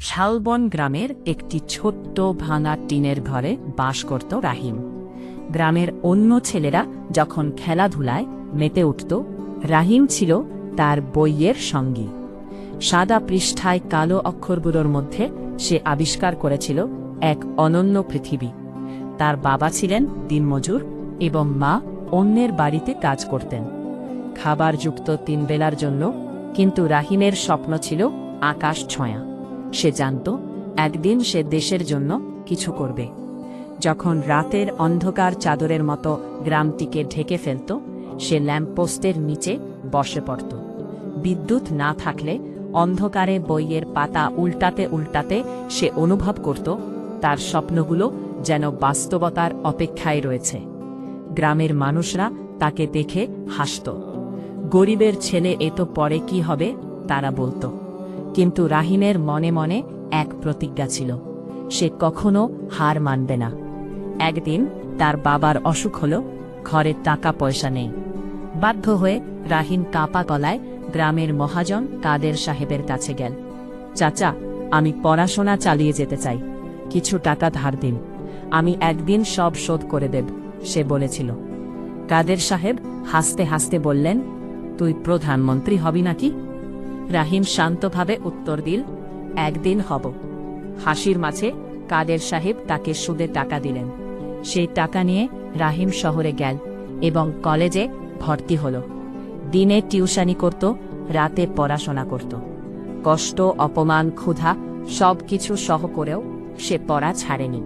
শালবন গ্রামের একটি ছোট্ট ভাঙা টিনের ঘরে বাস করত রাহিম। গ্রামের অন্য ছেলেরা যখন খেলাধুলায় মেতে উঠত, রাহিম ছিল তার বইয়ের সঙ্গী। সাদা পৃষ্ঠায় কালো অক্ষরগুলোর মধ্যে সে আবিষ্কার করেছিল এক অনন্য পৃথিবী। তার বাবা ছিলেন দিনমজুর এবং মা অন্যের বাড়িতে কাজ করতেন, খাবারযুক্ত 3 বেলার জন্য। কিন্তু রাহিমের স্বপ্ন ছিল আকাশ ছোঁয়া। সে জানত একদিন সে দেশের জন্য কিছু করবে। যখন রাতের অন্ধকার চাদরের মতো গ্রামটিকে ঢেকে ফেলত, সে ল্যাম্পপোস্টের নিচে বসে পড়ত। বিদ্যুৎ না থাকলে অন্ধকারে বইয়ের পাতা উল্টাতে উল্টাতে সে অনুভব করত তার স্বপ্নগুলো যেন বাস্তবতার অপেক্ষায় রয়েছে। গ্রামের মানুষরা তাকে দেখে হাসত। গরিবের ছেলে এত পরে কি হবে, তারা বলত। কিন্তু রাহিমের মনে মনে এক প্রতিজ্ঞা ছিল, সে কখনো হার মানবে না। একদিন তার বাবার অসুখ হলো, ঘরে টাকা পয়সা নেই। বাধ্য হয়ে রাহিম কাঁপা গলায় গ্রামের মহাজন কাদের সাহেবের কাছে গেল। চাচা, আমি পড়াশোনা চালিয়ে যেতে চাই, কিছু টাকা ধার দিন, আমি একদিন সব শোধ করে দেব, সে বলেছিল। কাদের সাহেব হাসতে হাসতে বললেন, তুই প্রধানমন্ত্রী হবি নাকি? রাহিম শান্তভাবে উত্তর দিল, একদিন হব। হাসির মাঝে কাদের সাহেব তাকে সুদে টাকা দিলেন। সেই টাকা নিয়ে রাহিম শহরে গেল এবং কলেজে ভর্তি হল। দিনে টিউশনি করত, রাতে পড়াশোনা করত। কষ্ট, অপমান, ক্ষুধা সবকিছু সহ করেও সে পড়া ছাড়েনি।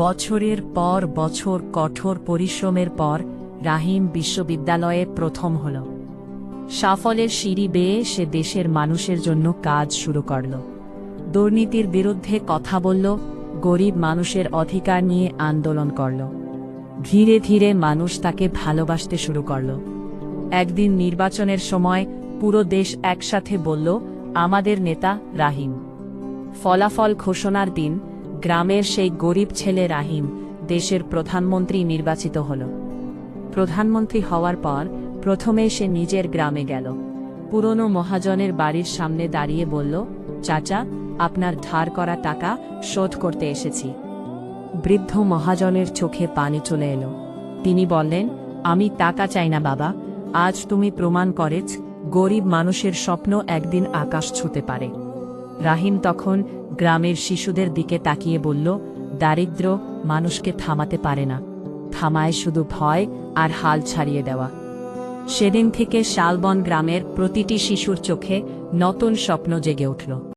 বছরের পর বছর কঠোর পরিশ্রমের পর রাহিম বিশ্ববিদ্যালয়ে প্রথম হল। সাফল্যের সিঁড়ি বেয়ে সে দেশের মানুষের জন্য কাজ শুরু করল। দুর্নীতির বিরুদ্ধে কথা বলল, গরিব মানুষের অধিকার নিয়ে আন্দোলন করল। ধীরে ধীরে মানুষ তাকে ভালোবাসতে শুরু করল। একদিন নির্বাচনের সময় পুরো দেশ একসাথে বলল, আমাদের নেতা রাহিম। ফলাফল ঘোষণার দিন গ্রামের সেই গরিব ছেলে রাহিম দেশের প্রধানমন্ত্রী নির্বাচিত হল। প্রধানমন্ত্রী হওয়ার পর প্রথমে সে নিজের গ্রামে গেল। পুরনো মহাজনের বাড়ির সামনে দাঁড়িয়ে বলল, চাচা, আপনার ধার করা টাকা শোধ করতে এসেছি। বৃদ্ধ মহাজনের চোখে পানি চলে এলো। তিনি বললেন, আমি টাকা চাই না বাবা, আজ তুমি প্রমাণ করেছ গরিব মানুষের স্বপ্ন একদিন আকাশ ছুঁতে পারে। রাহিম তখন গ্রামের শিশুদের দিকে তাকিয়ে বলল, দারিদ্র্য মানুষকে থামাতে পারে না, থামায় শুধু ভয় আর হাল ছাড়িয়ে দেওয়া। সেদিন থেকে শালবন গ্রামের প্রতিটি শিশুর চোখে নতুন স্বপ্ন জেগে উঠল।